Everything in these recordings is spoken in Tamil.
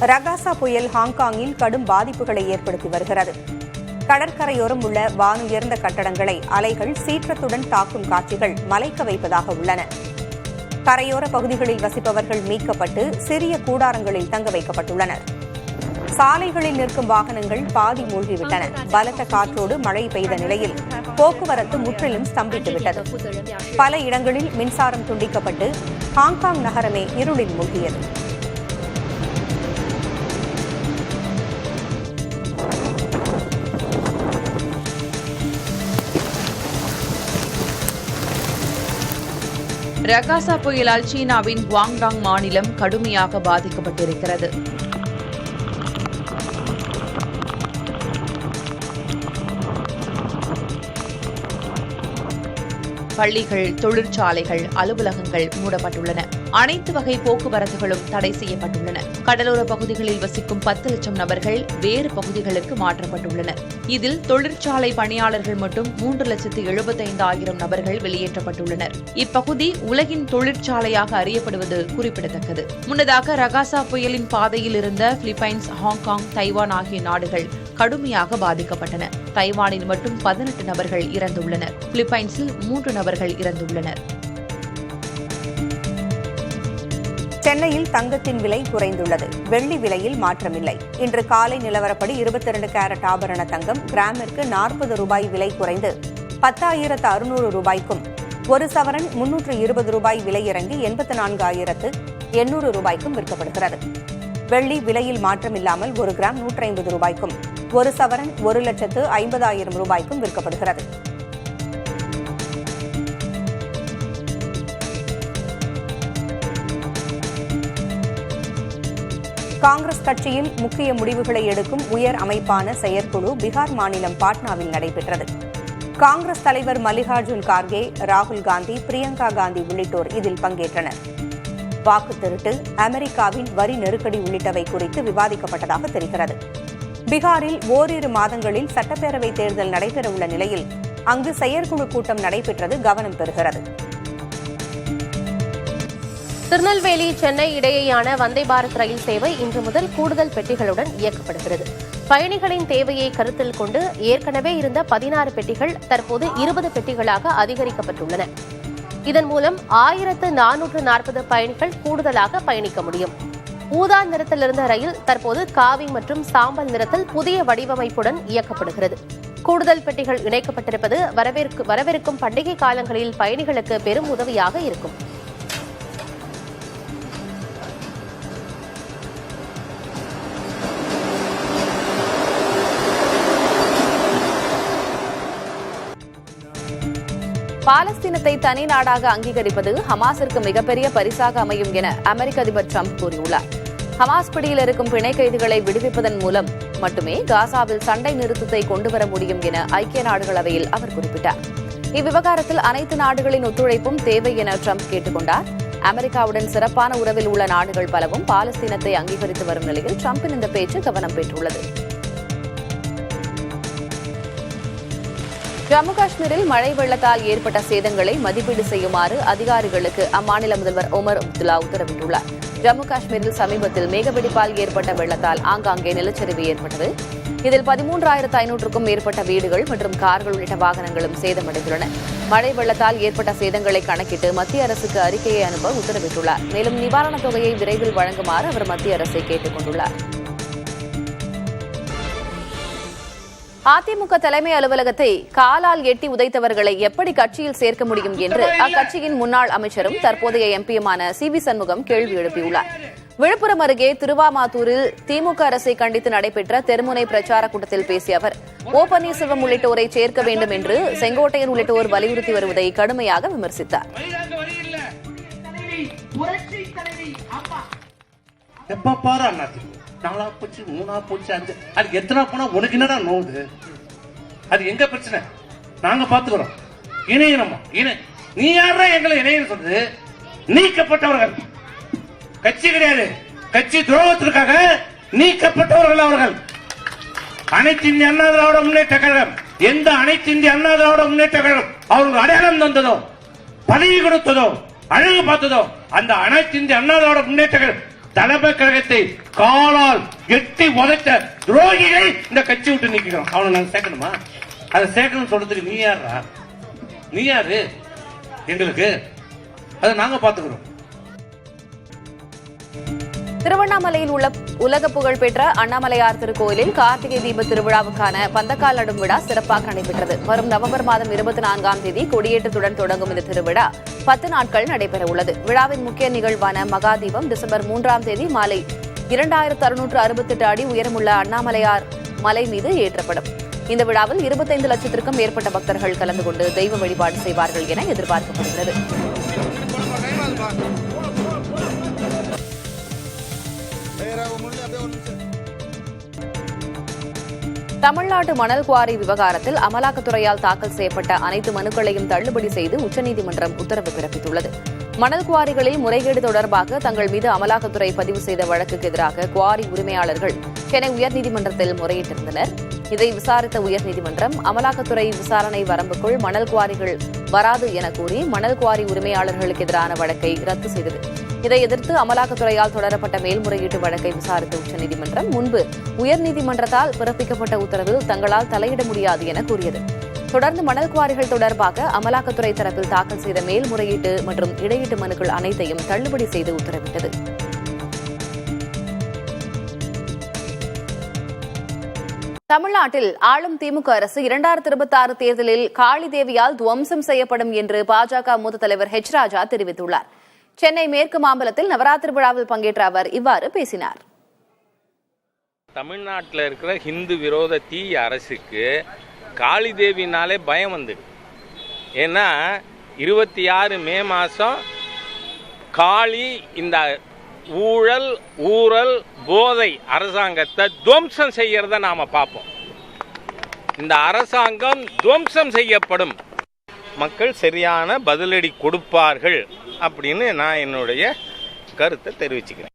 ரகாசா புயல் ஹாங்காங்கில் கடும் பாதிப்புகளை ஏற்படுத்தி வருகிறது. கடற்கரையோரம் உள்ள வானுயர்ந்த கட்டடங்களை அலைகள் சீற்றத்துடன் தாக்கும் காட்சிகள் மலைக்க வைப்பதாக உள்ளன. கரையோர பகுதிகளில் வசிப்பவர்கள் மீட்கப்பட்டு சிறிய கூடாரங்களில் தங்க வைக்கப்பட்டுள்ளனர். சாலைகளில் நிற்கும் வாகனங்கள் பாதி மூழ்கிவிட்டன. பலத்த காற்றோடு மழை பெய்த நிலையில் போக்குவரத்து முற்றிலும் ஸ்தம்பித்துவிட்டது. பல இடங்களில் மின்சாரம் துண்டிக்கப்பட்டு ஹாங்காங் நகரமே இருளில் மூழ்கியது. ரகாசா புயலால் சீனாவின் குவாங்டாங் மாநிலம் கடுமையாக பாதிக்கப்பட்டிருக்கிறது. பள்ளிகள், தொழிற்சாலைகள், அலுவலகங்கள் மூடப்பட்டுள்ளன. அனைத்து வகை போக்குவரத்துகளும் தடை செய்யப்பட்டுள்ளன. கடலோர பகுதிகளில் வசிக்கும் 10 லட்சம் நபர்கள் வேறு பகுதிகளுக்கு மாற்றப்பட்டுள்ளனர். இதில் தொழிற்சாலை பணியாளர்கள் மட்டும் 3,75,000 நபர்கள் வெளியேற்றப்பட்டுள்ளனர். இப்பகுதி உலகின் தொழிற்சாலையாக அறியப்படுவது குறிப்பிடத்தக்கது. முன்னதாக ரகாசா புயலின் பாதையில் இருந்த பிலிப்பைன்ஸ், ஹாங்காங், தைவான் ஆகிய நாடுகள் கடுமையாக பாதிக்கப்பட்டன. தைவானில் மட்டும் 18 நபர்கள் இறந்துள்ளனர். பிலிப்பைன்ஸில் 3 நபர்கள் இறந்துள்ளனர். சென்னையில் தங்கத்தின் விலை குறைந்துள்ளது. வெள்ளி விலையில் மாற்றமில்லை. இன்று காலை நிலவரப்படி 22 கேரட் ஆபரண தங்கம் கிராமிற்கு 40 ரூபாய் விலை குறைந்து 10,600 ரூபாய்க்கும், ஒரு சவரன் 320 ரூபாய் விலை இறங்கி 84,800 ரூபாய்க்கும் விற்கப்படுகிறது. வெள்ளி விலையில் மாற்றமில்லாமல் 1 கிராம் 150 ரூபாய்க்கும், ஒரு சவரன் 1,50,000 ரூபாய்க்கும் விற்கப்படுகிறது. காங்கிரஸ் கட்சியில் முக்கிய முடிவுகளை எடுக்கும் உயர் அமைப்பான செயற்குழு பீகார் மாநிலம் பாட்னாவில் நடைபெற்றது. காங்கிரஸ் தலைவர் மல்லிகார்ஜுன் கார்கே, ராகுல் காந்தி, பிரியங்கா காந்தி உள்ளிட்டோர் இதில் பங்கேற்றனர். வாக்கு திருட்டு, அமெரிக்காவின் வரி நெருக்கடி உள்ளிட்டவை குறித்து விவாதிக்கப்பட்டதாக தெரிகிறது. பீகாரில் ஓரிரு மாதங்களில் சட்டப்பேரவைத் தேர்தல் நடைபெறவுள்ள நிலையில் அங்கு செயற்குழு கூட்டம் நடைபெற்றது கவனம் பெறுகிறது. திருநெல்வேலி, சென்னை இடையேயான வந்தே பாரத் ரயில் சேவை இன்று முதல் கூடுதல் பெட்டிகளுடன் இயக்கப்படுகிறது. பயணிகளின் தேவையை கருத்தில் கொண்டு ஏற்கனவே இருந்த 16 பெட்டிகள் தற்போது 20 பெட்டிகளாக அதிகரிக்கப்பட்டுள்ளன. இதன் மூலம் 1440 பயணிகள் கூடுதலாக பயணிக்க முடியும். ஊதா நிறத்தில் இருந்த ரயில் தற்போது காவி மற்றும் சாம்பல் நிறத்தில் புதிய வடிவமைப்புடன் இயக்கப்படுகிறது. கூடுதல் பெட்டிகள் இணைக்கப்பட்டிருப்பது வரவிருக்கும் பண்டிகை காலங்களில் பயணிகளுக்கு பெரும் உதவியாக இருக்கும். பாலஸ்தீனத்தை தனி நாடாக அங்கீகரிப்பது ஹமாஸிற்கு மிகப்பெரிய பரிசாக அமையும் என அமெரிக்க அதிபர் டிரம்ப் கூறியுள்ளார். ஹமாஸ் பிடியில் இருக்கும் பிணை கைதிகளை விடுவிப்பதன் மூலம் மட்டுமே காசாவில் சண்டை நிறுத்தத்தை கொண்டுவர முடியும் என ஐக்கிய நாடுகள் அவையில் அவர் குறிப்பிட்டார். இவ்விவகாரத்தில் அனைத்து நாடுகளின் ஒத்துழைப்பும் தேவை என டிரம்ப் கேட்டுக் கொண்டார். அமெரிக்காவுடன் சிறப்பான உறவில் உள்ள நாடுகள் பலவும் பாலஸ்தீனத்தை அங்கீகரித்து வரும் நிலையில் டிரம்பின் இந்த பேச்சு கவனம் பெற்றுள்ளது. ஜம்மு காஷ்மீரில் மழை வெள்ளத்தால் ஏற்பட்ட சேதங்களை மதிப்பீடு செய்யுமாறு அதிகாரிகளுக்கு அம்மாநில முதல்வர் ஒமர் அப்துல்லா உத்தரவிட்டுள்ளார். ஜம்மு காஷ்மீரில் சமீபத்தில் மேகவெடிப்பால் ஏற்பட்ட வெள்ளத்தால் ஆங்காங்கே நிலச்சரிவு ஏற்பட்டது. இதில் 13,500க்கும் மேற்பட்ட வீடுகள் மற்றும் கார்கள் உள்ளிட்ட வாகனங்களும் சேதமடைந்துள்ளன. மழை வெள்ளத்தால் ஏற்பட்ட சேதங்களை கணக்கிட்டு மத்திய அரசுக்கு அறிக்கையை அனுப்ப உத்தரவிட்டுள்ளார். மேலும் நிவாரணத் தொகையை விரைவில் வழங்குமாறு அவர் மத்திய அரசை கேட்டுக் கொண்டுள்ளார். அதிமுக தலைமை அலுவலகத்தை காலால் எட்டி உதைத்தவர்களை எப்படி கட்சியில் சேர்க்க முடியும் என்று அக்கட்சியின் முன்னாள் அமைச்சரும் தற்போதைய எம்பியுமான சி.வி. சண்முகம் கேள்வி எழுப்பியுள்ளார். விழுப்புரம் அருகே திருவாமாத்தூரில் திமுக அரசை கண்டித்து நடைபெற்ற தெருமுனை பிரச்சார கூட்டத்தில் பேசிய அவர், ஓ பன்னீர்செல்வம் உள்ளிட்டோரை சேர்க்க வேண்டும் என்று செங்கோட்டையன் உள்ளிட்டோர் வலியுறுத்தி வருவதை கடுமையாக விமர்சித்தார். நாலா போச்சு, மூணா போச்சு, அஞ்சு, அதுக்கு எத்தனை போனா உனக்கு என்னடா நோவுது? அது எங்க பிரச்சனை? நாங்க பாத்துக்கிறோம். இணையணுமா? நீ யாரா எங்களை இணைய சொல்றது? நீக்கப்பட்டவர்கள் கட்சி கிடையாது, கட்சி துரோகத்திற்காக நீக்கப்பட்டவர்கள் அவர்கள். அனைத்து இந்திய அண்ணா திராவிட முன்னேற்ற கழகம், எந்த அனைத்து இந்திய அண்ணா திராவிட முன்னேற்ற கழகம் அவர்கள் அடையாளம் தந்ததோ, பதவி கொடுத்ததோ, அழகு பார்த்ததோ, அந்த அனைத்து இந்திய அண்ணா திராவிட முன்னேற்ற கழகம் தலைமை கழகத்தை காலால் எட்டி உதைத்த துரோகிகளை இந்த கட்சி விட்டு நீக்கிறோம். அவனை நாங்க சேர்க்கணுமா? அதை சேர்க்கணும்னு சொல்றதுக்கு நீ யாரா? நீ யாரு எங்களுக்கு? அதை நாங்க பாத்துக்கிறோம். திருவண்ணாமலையில் உள்ள உலக புகழ்பெற்ற அண்ணாமலையார் திருக்கோயிலில் கார்த்திகை தீப திருவிழாவுக்கான பந்தக்கால் நடும் விழா சிறப்பாக நடைபெற்றது. வரும் நவம்பர் மாதம் 24ஆம் தேதி கொடியேற்றத்துடன் தொடங்கும் இந்த திருவிழா 10 நாட்கள் நடைபெற உள்ளது. விழாவின் முக்கிய நிகழ்வான மகாதீபம் டிசம்பர் 3ஆம் தேதி மாலை 2668 அடி உயரமுள்ள அண்ணாமலையார் மலை மீது ஏற்றப்படும். இந்த விழாவில் 25 லட்சத்திற்கும் மேற்பட்ட பக்தர்கள் கலந்து கொண்டு தெய்வ வழிபாடு செய்வார்கள் என எதிர்பார்க்கப்படுகிறது. தமிழ்நாட்டு மணல் குவாரி விவகாரத்தில் அமலாக்கத்துறையால் தாக்கல் செய்யப்பட்ட அனைத்து மனுக்களையும் தள்ளுபடி செய்து உச்சநீதிமன்றம் உத்தரவு பிறப்பித்துள்ளது. மணல் குவாரிகளில் முறைகேடு தொடர்பாக தங்கள் மீது அமலாக்கத்துறை பதிவு செய்த வழக்குக்கு எதிராக குவாரி உரிமையாளர்கள் சென்னை உயர்நீதிமன்றத்தில் முறையிட்டிருந்தனர். இதை விசாரித்த உயர்நீதிமன்றம் அமலாக்கத்துறை விசாரணை வரம்புக்குள் மணல் குவாரிகள் வராது என கூறி மணல் குவாரி உரிமையாளர்களுக்கு எதிரான வழக்கை ரத்து செய்தது. இதை எதிர்த்து அமலாக்கத்துறையால் தொடரப்பட்ட மேல்முறையீட்டு வழக்கை விசாரித்த உச்சநீதிமன்றம் முன்பு உயர்நீதிமன்றத்தால் பிறப்பிக்கப்பட்ட உத்தரவில் தங்களால் தலையிட முடியாது என கூறியது. தொடர்ந்து மணல் குவாரிகள் தொடர்பாக அமலாக்கத்துறை தரப்பில் தாக்கல் செய்த மேல்முறையீட்டு மற்றும் இடையீட்டு மனுக்கள் அனைத்தையும் தள்ளுபடி செய்து உத்தரவிட்டது. தமிழ்நாட்டில் ஆளும் திமுக அரசு 2026 தேர்தலில் காளி தேவியால் துவம்சம் செய்யப்படும் என்று பாஜக மூத்த தலைவர் H. ராஜா தெரிவித்துள்ளார். சென்னை மேற்கு மாம்பலத்தில் நவராத்திரி விழாவில் பங்கேற்ற அவர் இவ்வாறு பேசினார். தமிழ்நாட்டில் இருக்கிற ஹிந்து விரோத தீய அரசுக்கு காளி தேவினாலே பயம் வந்துடு. ஏன்னா 26 மே மாதம் காளி இந்த ஊழல் போதை அரசாங்கத்தை துவம்சம் செய்யறத நாம பார்ப்போம். இந்த அரசாங்கம் துவம்சம் செய்யப்படும், மக்கள் சரியான பதிலடி கொடுப்பார்கள் அப்படின்னு நான் என்னுடைய கருத்தை தெரிவிச்சுக்கிறேன்.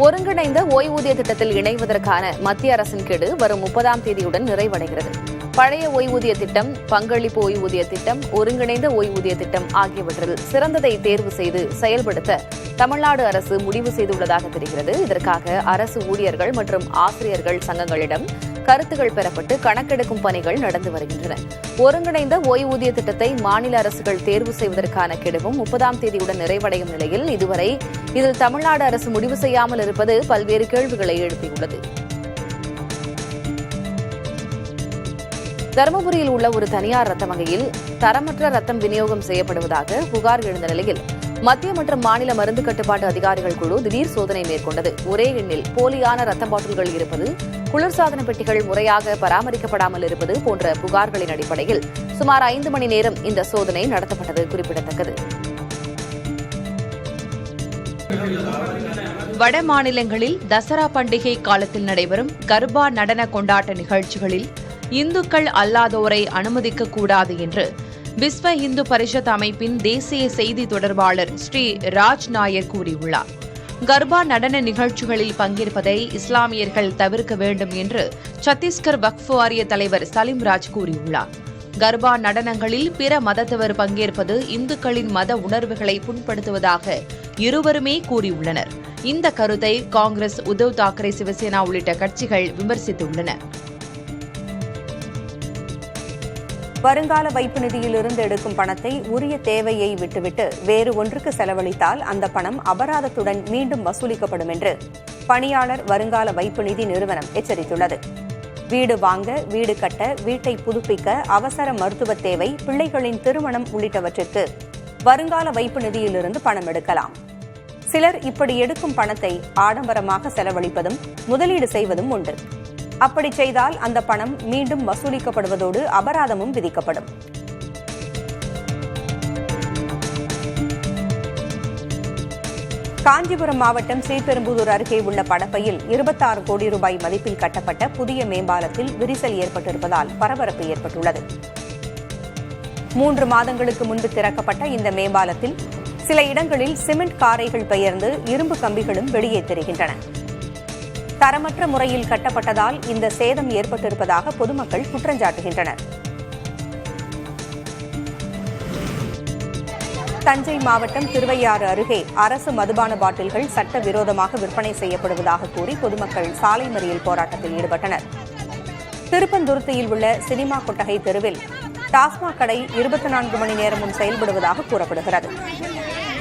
ஒருங்கிணைந்த ஓய்வூதிய திட்டத்தில் இணைவதற்கான மத்திய அரசின் கெடு வரும் 30ஆம் தேதியுடன் நிறைவடைகிறது. பழைய ஓய்வூதிய திட்டம், பங்களிப்பு ஓய்வூதிய திட்டம், ஒருங்கிணைந்த ஓய்வூதிய திட்டம் ஆகியவற்றில் சிறந்ததை தேர்வு செய்து செயல்படுத்த தமிழ்நாடு அரசு முடிவு செய்துள்ளதாக தெரிகிறது. இதற்காக அரசு ஊழியர்கள் மற்றும் ஆசிரியர்கள் சங்கங்களிடம் கருத்துகள் பெறப்பட்டு கணக்கெடுக்கும் பணிகள் நடந்து வருகின்றன. ஒருங்கிணைந்த ஓய்வூதிய திட்டத்தை மாநில அரசுகள் தேர்வு செய்வதற்கான கெடுவும் 30ஆம் தேதியுடன் நிறைவடையும் நிலையில் இதுவரை இதில் தமிழ்நாடு அரசு முடிவு செய்யாமல் இருப்பது பல்வேறு கேள்விகளை எழுப்பியுள்ளது. தருமபுரியில் உள்ள ஒரு தனியார் ரத்த வங்கியில் தரமற்ற ரத்தம் விநியோகம் செய்யப்படுவதாக புகார் எழுந்த நிலையில் மத்திய மற்றும் மாநில மருந்து கட்டுப்பாட்டு அதிகாரிகள் குழு திடீர் சோதனை மேற்கொண்டது. ஒரே எண்ணில் போலியான ரத்த பாட்டில்கள் இருப்பது, குளிர்சாதன பெட்டிகள் முறையாக பராமரிக்கப்படாமல் இருப்பது போன்ற புகார்களின் அடிப்படையில் சுமார் 5 மணி நேரம் இந்த சோதனை நடத்தப்பட்டது குறிப்பிடத்தக்கது. வட மாநிலங்களில் தசரா பண்டிகை காலத்தில் நடைபெறும் கர்பா நடன கொண்டாட்ட நிகழ்ச்சிகளில் இந்துக்கள் அல்லாதோரை அனுமதிக்கக்கூடாது என்று விஸ்வ இந்து பரிஷத் அமைப்பின் தேசிய செய்தி தொடர்பாளர் ஸ்ரீ ராஜ் நாயர் கூறியுள்ளார். கர்பா நடன நிகழ்ச்சிகளில் பங்கேற்பதை இஸ்லாமியர்கள் தவிர்க்க வேண்டும் என்று சத்தீஸ்கர் வக்ஃப் வாரிய தலைவர் சலீம் ராஜ் கூறியுள்ளார். கர்பா நடனங்களில் பிற மதத்தவர் பங்கேற்பது இந்துக்களின் மத உணர்வுகளை புண்படுத்துவதாக இருவருமே கூறியுள்ளனர். இந்த கருத்தை காங்கிரஸ், உத்தவ் தாக்கரே, சிவசேனா உள்ளிட்ட கட்சிகள் விமர்சித்துள்ளன. வருங்கால வைப்பு நிதியிலிருந்து எடுக்கும் பணத்தை உரிய தேவையை விட்டுவிட்டு வேறு ஒன்றுக்கு செலவழித்தால் அந்த பணம் அபராதத்துடன் மீண்டும் வசூலிக்கப்படும் என்று பணியாளர் வருங்கால வைப்பு நிதி நிறுவனம் எச்சரித்துள்ளது. வீடு வாங்க, வீடு கட்ட, வீட்டை புதுப்பிக்க, அவசர மருத்துவ தேவை, பிள்ளைகளின் திருமணம் உள்ளிட்டவற்றிற்கு வருங்கால வைப்பு நிதியிலிருந்து பணம் எடுக்கலாம். சிலர் இப்படி எடுக்கும் பணத்தை ஆடம்பரமாக செலவழிப்பதும் முதலீடு செய்வதும் உண்டு. அப்படி செய்தால் அந்த பணம் மீண்டும் வசூலிக்கப்படுவதோடு அபராதமும் விதிக்கப்படும். காஞ்சிபுரம் மாவட்டம் ஸ்ரீபெரும்புதூர் அருகே உள்ள படப்பையில் 26 கோடி ரூபாய் மதிப்பில் கட்டப்பட்ட புதிய மேம்பாலத்தில் விரிசல் ஏற்பட்டிருப்பதால் பரபரப்பு ஏற்பட்டுள்ளது. 3 மாதங்களுக்கு முன்பு திறக்கப்பட்ட இந்த மேம்பாலத்தில் சில இடங்களில் சிமெண்ட் காரைகள் பெயர்ந்து இரும்பு கம்பிகளும் வெளியே தெரிகின்றன. தரமற்ற முறையில் கட்டப்பட்டதால் இந்த சேதம் ஏற்பட்டிருப்பதாக பொதுமக்கள் குற்றஞ்சாட்டுகின்றனர். தஞ்சை மாவட்டம் திருவையாறு அருகே அரசு மதுபான பாட்டில்கள் சட்டவிரோதமாக விற்பனை செய்யப்படுவதாக கூறி பொதுமக்கள் சாலை மறியல் போராட்டத்தில் ஈடுபட்டனர். திருப்பந்துருத்தியில் உள்ள சினிமா கொட்டகை தெருவில் டாஸ்மாக் கடை 24 மணி நேரமும் செயல்படுவதாக கூறப்படுகிறது.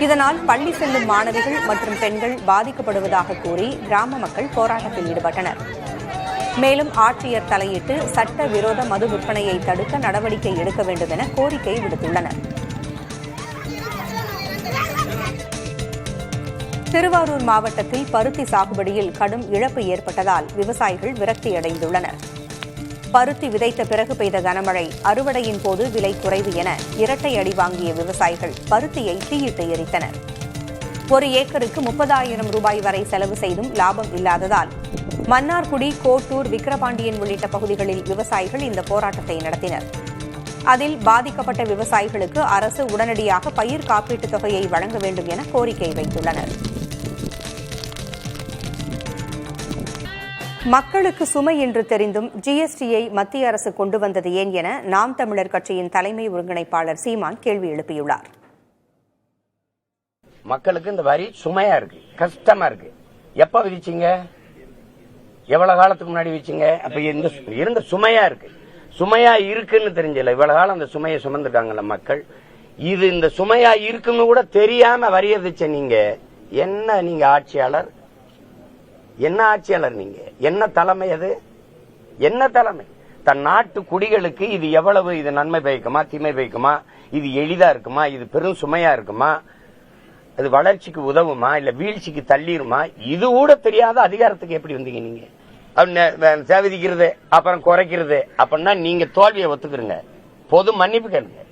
இதனால் பள்ளி செல்லும் மாணவிகள் மற்றும் பெண்கள் பாதிக்கப்படுவதாக கூறி கிராம மக்கள் போராட்டத்தில் ஈடுபட்டனர். மேலும் ஆட்சியர் தலையிட்டு சட்டவிரோத மது விற்பனையை தடுக்க நடவடிக்கை எடுக்க வேண்டும் என கோரிக்கை விடுத்துள்ளனர். திருவாரூர் மாவட்டத்தில் பருத்தி சாகுபடியில் கடும் இழப்பு ஏற்பட்டதால் விவசாயிகள் விரக்தியடைந்துள்ளனர். பருத்தி விதைத்த பிறகு பெய்த கனமழை, அறுவடையின் போது விலை குறைவு என இரட்டை அடி வாங்கிய விவசாயிகள் பருத்தியை தீயிட்டு எரித்தனர். ஒரு ஏக்கருக்கு 30,000 ரூபாய் வரை செலவு செய்தும் லாபம் இல்லாததால் மன்னார்குடி, கோட்டூர், விக்கிரபாண்டியன் உள்ளிட்ட பகுதிகளில் விவசாயிகள் இந்த போராட்டத்தை நடத்தினர். அதில் பாதிக்கப்பட்ட விவசாயிகளுக்கு அரசு உடனடியாக பயிர் காப்பீட்டுத் தொகையை வழங்க வேண்டும் என கோரிக்கை வைத்துள்ளனர். மக்களுக்கு சுமை என்று தெரிந்தும் ஜிஎஸ்டியை மத்திய அரசு கொண்டு வந்தது ஏன் என நாம் தமிழர் கட்சியின் தலைமை ஒருங்கிணைப்பாளர் சீமான் கேள்வி எழுப்பியுள்ளார். மக்களுக்கு இந்த வரி சுமையா இருக்கு, கஷ்டமா இருக்கு. எப்ப விதிச்சீங்க? எவ்வளவு காலத்துக்கு முன்னாடி விதிச்சீங்க? அப்ப இருந்த சுமையா இருக்கு. சுமையா இருக்குன்னு தெரிஞ்சல, இவ்வளவு காலம் அந்த சுமையை சுமந்துட்டாங்கல்ல மக்கள். இது இந்த சுமையா இருக்குன்னு கூட தெரியாம வரி விதிச்ச நீங்க என்ன? நீங்க ஆட்சியாளர்? என்ன ஆட்சியாளர் நீங்க? என்ன தலைமை அது? என்ன தலைமை? தன் நாட்டு குடிகளுக்கு இது எவ்வளவு, இது நன்மை பயக்குமா, தீமை பயக்குமா, இது எளிதா இருக்குமா, இது பெரும் சுமையா இருக்குமா, அது வளர்ச்சிக்கு உதவுமா, இல்ல வீழ்ச்சிக்கு தள்ளிருமா, இது கூட தெரியாத அதிகாரத்துக்கு எப்படி வந்தீங்க நீங்க? சேவிதிக்கிறது அப்புறம் குறைக்கிறது அப்படின்னா நீங்க தோல்வியை ஒத்துக்கிறீங்க, பொது மன்னிப்பு கேளுங்க.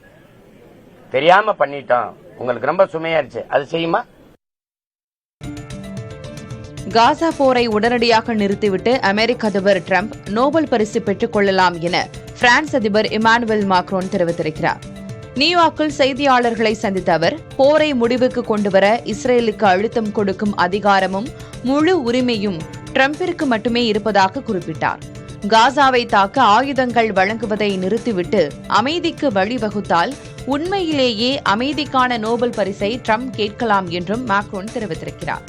தெரியாம பண்ணிட்டோம், உங்களுக்கு ரொம்ப சுமையாயிருச்சு, அது செய்யுமா? காசா போரை உடனடியாக நிறுத்திவிட்டு அமெரிக்க அதிபர் டிரம்ப் நோபல் பரிசு பெற்றுக் கொள்ளலாம் என பிரான்ஸ் அதிபர் இமானுவேல் மாக்ரோன் தெரிவித்திருக்கிறார். நியூயார்க்கில் செய்தியாளர்களை சந்தித்த அவர், போரை முடிவுக்கு கொண்டுவர இஸ்ரேலுக்கு அழுத்தம் கொடுக்கும் அதிகாரமும் முழு உரிமையும் டிரம்பிற்கு மட்டுமே இருப்பதாக குறிப்பிட்டார். காசாவை தாக்க ஆயுதங்கள் வழங்குவதை நிறுத்திவிட்டு அமைதிக்கு வழிவகுத்தால் உண்மையிலேயே அமைதிக்கான நோபல் பரிசை டிரம்ப் கேட்கலாம் என்றும் மாக்ரோன் தெரிவித்திருக்கிறார்.